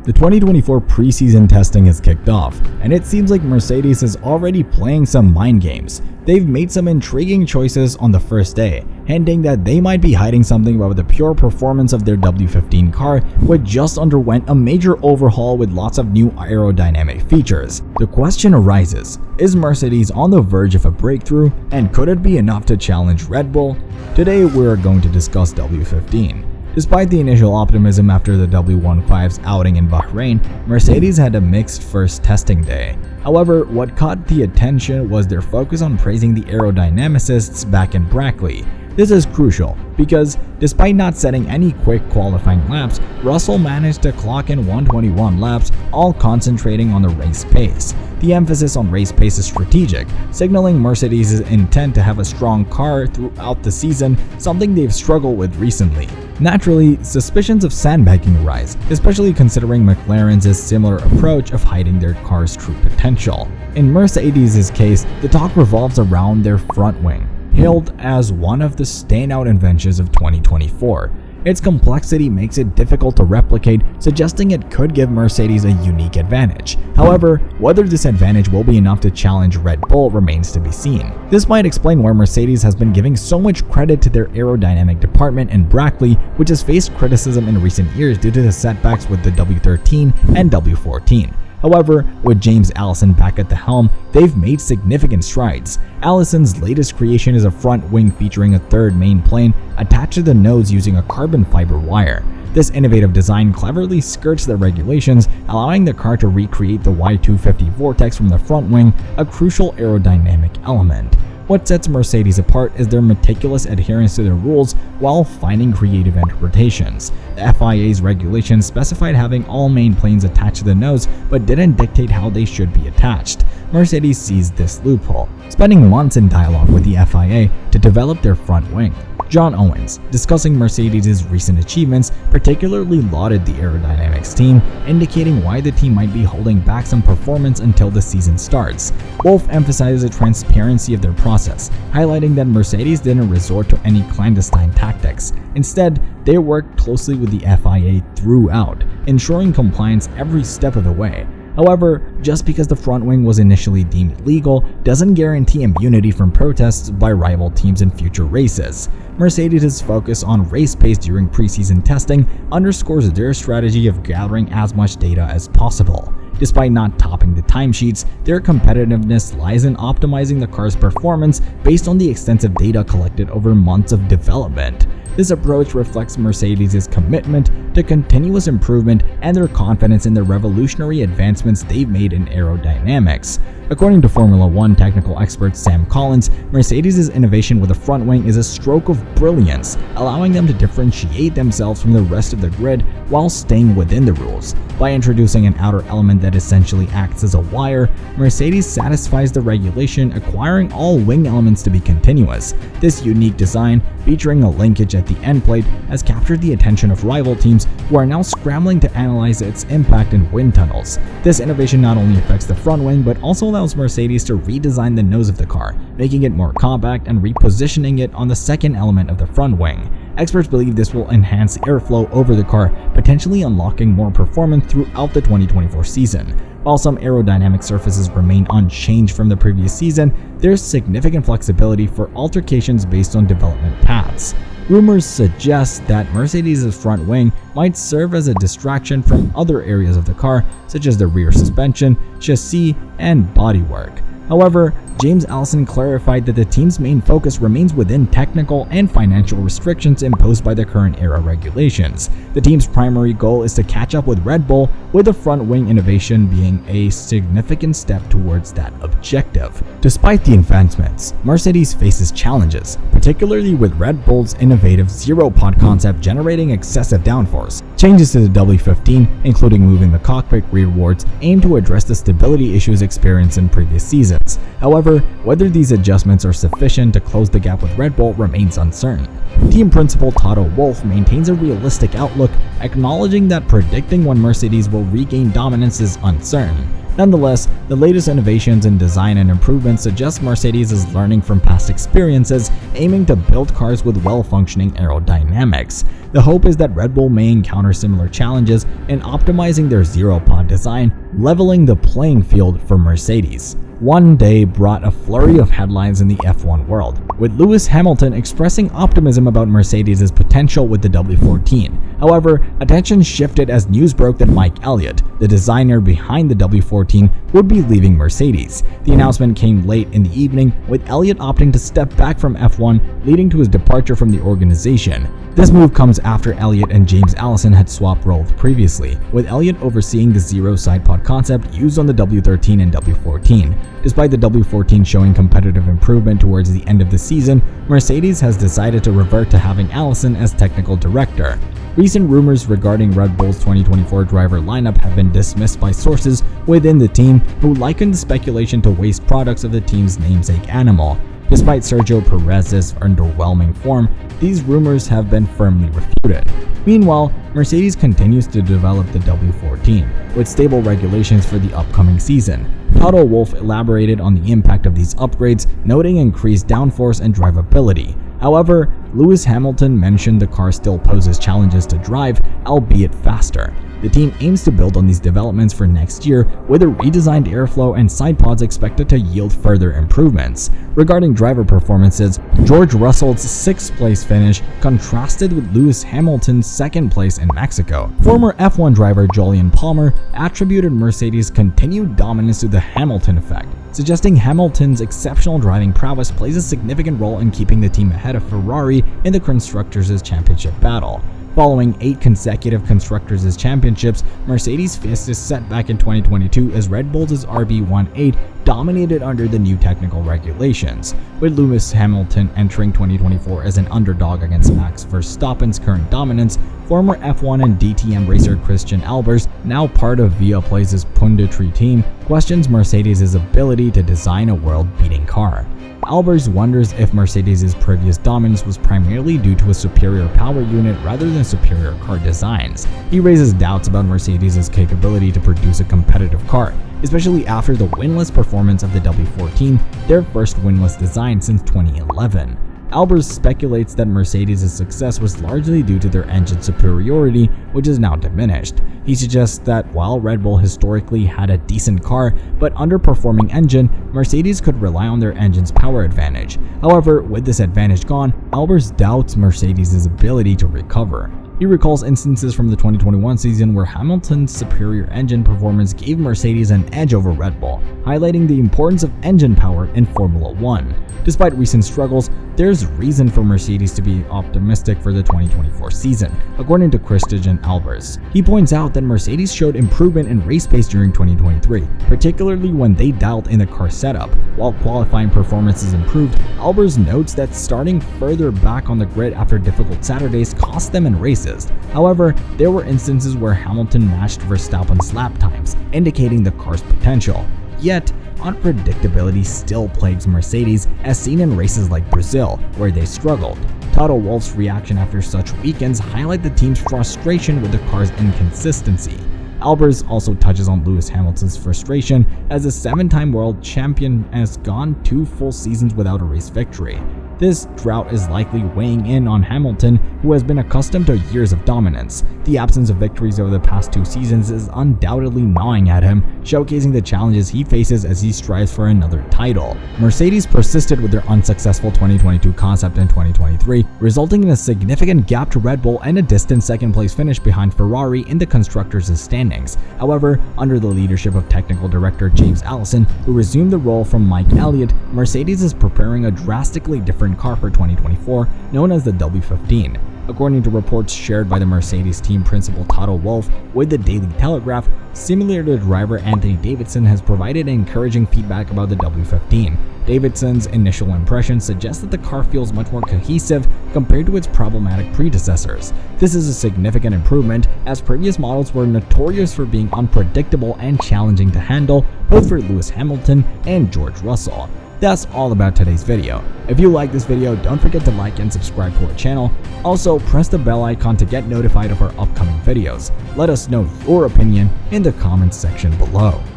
The 2024 preseason testing has kicked off, and it seems like Mercedes is already playing some mind games. They've made some intriguing choices on the first day, hinting that they might be hiding something about the pure performance of their W15 car, which just underwent a major overhaul with lots of new aerodynamic features. The question arises, is Mercedes on the verge of a breakthrough, and could it be enough to challenge Red Bull? Today we're going to discuss W15. Despite the initial optimism after the W15's outing in Bahrain, Mercedes had a mixed first testing day. However, what caught the attention was their focus on praising the aerodynamicists back in Brackley. This is crucial because, despite not setting any quick qualifying laps, Russell managed to clock in 121 laps, all concentrating on the race pace. The emphasis on race pace is strategic, signaling Mercedes' intent to have a strong car throughout the season, something they've struggled with recently. Naturally, suspicions of sandbagging arise, especially considering McLaren's similar approach of hiding their car's true potential. In Mercedes' case, the talk revolves around their front wing, hailed as one of the standout inventions of 2024. Its complexity makes it difficult to replicate, suggesting it could give Mercedes a unique advantage. However, whether this advantage will be enough to challenge Red Bull remains to be seen. This might explain why Mercedes has been giving so much credit to their aerodynamic department in Brackley, which has faced criticism in recent years due to the setbacks with the W13 and W14. However, with James Allison back at the helm, they've made significant strides. Allison's latest creation is a front wing featuring a third main plane attached to the nose using a carbon fiber wire. This innovative design cleverly skirts the regulations, allowing the car to recreate the W250 vortex from the front wing, a crucial aerodynamic element. What sets Mercedes apart is their meticulous adherence to their rules while finding creative interpretations. The FIA's regulations specified having all main planes attached to the nose but didn't dictate how they should be attached. Mercedes seized this loophole, spending months in dialogue with the FIA to develop their front wing. John Owens, discussing Mercedes' recent achievements, particularly lauded the aerodynamics team, indicating why the team might be holding back some performance until the season starts. Wolff emphasized the transparency of their process, highlighting that Mercedes didn't resort to any clandestine tactics. Instead, they worked closely with the FIA throughout, ensuring compliance every step of the way. However, just because the front wing was initially deemed legal doesn't guarantee immunity from protests by rival teams in future races. Mercedes' focus on race pace during preseason testing underscores their strategy of gathering as much data as possible. Despite not topping the timesheets, their competitiveness lies in optimizing the car's performance based on the extensive data collected over months of development. This approach reflects Mercedes' commitment to continuous improvement and their confidence in the revolutionary advancements they've made in aerodynamics. According to Formula One technical expert Sam Collins, Mercedes' innovation with the front wing is a stroke of brilliance, allowing them to differentiate themselves from the rest of the grid while staying within the rules. By introducing an outer element that essentially acts as a wire, Mercedes satisfies the regulation, acquiring all wing elements to be continuous. This unique design, featuring a linkage at the end plate, has captured the attention of rival teams who are now scrambling to analyze its impact in wind tunnels. This innovation not only affects the front wing but also allows Mercedes to redesign the nose of the car, making it more compact and repositioning it on the second element of the front wing. Experts believe this will enhance airflow over the car, potentially unlocking more performance throughout the 2024 season. While some aerodynamic surfaces remain unchanged from the previous season, there's significant flexibility for altercations based on development paths. Rumors suggest that Mercedes' front wing might serve as a distraction from other areas of the car, such as the rear suspension, chassis, and bodywork. However, James Allison clarified that the team's main focus remains within technical and financial restrictions imposed by the current era regulations. The team's primary goal is to catch up with Red Bull, with the front wing innovation being a significant step towards that objective. Despite the advancements, Mercedes faces challenges, particularly with Red Bull's innovative zero-pod concept generating excessive downforce. Changes to the W15, including moving the cockpit rearwards, aim to address the stability issues experienced in previous seasons. However, However, whether these adjustments are sufficient to close the gap with Red Bull remains uncertain. Team principal Toto Wolff maintains a realistic outlook, acknowledging that predicting when Mercedes will regain dominance is uncertain. Nonetheless, the latest innovations in design and improvements suggest Mercedes is learning from past experiences, aiming to build cars with well-functioning aerodynamics. The hope is that Red Bull may encounter similar challenges in optimizing their zero-pod design, leveling the playing field for Mercedes. One day brought a flurry of headlines in the F1 world, with Lewis Hamilton expressing optimism about Mercedes' potential with the W14. However, attention shifted as news broke that Mike Elliott, the designer behind the W14, would be leaving Mercedes. The announcement came late in the evening, with Elliott opting to step back from F1, leading to his departure from the organization. This move comes after Elliott and James Allison had swapped roles previously, with Elliott overseeing the zero sidepod concept used on the W13 and W14. Despite the W14 showing competitive improvement towards the end of the season, Mercedes has decided to revert to having Allison as technical director. Recent rumors regarding Red Bull's 2024 driver lineup have been dismissed by sources within the team, who likened the speculation to waste products of the team's namesake animal. Despite Sergio Perez's underwhelming form, these rumors have been firmly refuted. Meanwhile, Mercedes continues to develop the W14, with stable regulations for the upcoming season. Toto Wolff elaborated on the impact of these upgrades, noting increased downforce and drivability. However, Lewis Hamilton mentioned the car still poses challenges to drive, albeit faster. The team aims to build on these developments for next year, with a redesigned airflow and sidepods expected to yield further improvements. Regarding driver performances, George Russell's 6th place finish contrasted with Lewis Hamilton's 2nd place in Mexico. Former F1 driver Jolyon Palmer attributed Mercedes' continued dominance to the Hamilton effect, suggesting Hamilton's exceptional driving prowess plays a significant role in keeping the team ahead of Ferrari in the Constructors' Championship battle. Following 8 consecutive Constructors' Championships, Mercedes faced a setback in 2022 as Red Bull's RB18 dominated under the new technical regulations. With Lewis Hamilton entering 2024 as an underdog against Max Verstappen's current dominance, former F1 and DTM racer Christian Albers, now part of Viaplay's punditry team, questions Mercedes' ability to design a world-beating car. Albers wonders if Mercedes' previous dominance was primarily due to a superior power unit rather than superior car designs. He raises doubts about Mercedes' capability to produce a competitive car, especially after the winless performance of the W14, their first winless design since 2011. Albers speculates that Mercedes' success was largely due to their engine superiority, which is now diminished. He suggests that while Red Bull historically had a decent car but underperforming engine, Mercedes could rely on their engine's power advantage. However, with this advantage gone, Albers doubts Mercedes' ability to recover. He recalls instances from the 2021 season where Hamilton's superior engine performance gave Mercedes an edge over Red Bull, highlighting the importance of engine power in Formula 1. Despite recent struggles, there's reason for Mercedes to be optimistic for the 2024 season, according to Christian Albers. He points out that Mercedes showed improvement in race pace during 2023, particularly when they dialed in the car setup. While qualifying performances improved, Albers notes that starting further back on the grid after difficult Saturdays cost them in races. However, there were instances where Hamilton matched Verstappen's lap times, indicating the car's potential. Yet, unpredictability still plagues Mercedes, as seen in races like Brazil, where they struggled. Toto Wolff's reaction after such weekends highlight the team's frustration with the car's inconsistency. Albers also touches on Lewis Hamilton's frustration, as the 7-time world champion has gone 2 full seasons without a race victory. This drought is likely weighing in on Hamilton, who has been accustomed to years of dominance. The absence of victories over the past 2 seasons is undoubtedly gnawing at him, showcasing the challenges he faces as he strives for another title. Mercedes persisted with their unsuccessful 2022 concept in 2023, resulting in a significant gap to Red Bull and a distant 2nd place finish behind Ferrari in the Constructors' standings. However, under the leadership of technical director James Allison, who resumed the role from Mike Elliott, Mercedes is preparing a drastically different car for 2024, known as the W15. According to reports shared by the Mercedes team principal Toto Wolff with the Daily Telegraph, simulator driver Anthony Davidson has provided encouraging feedback about the W15. Davidson's initial impressions suggest that the car feels much more cohesive compared to its problematic predecessors. This is a significant improvement, as previous models were notorious for being unpredictable and challenging to handle, both for Lewis Hamilton and George Russell. That's all about today's video. If you like this video, don't forget to like and subscribe to our channel. Also, press the bell icon to get notified of our upcoming videos. Let us know your opinion in the comments section below.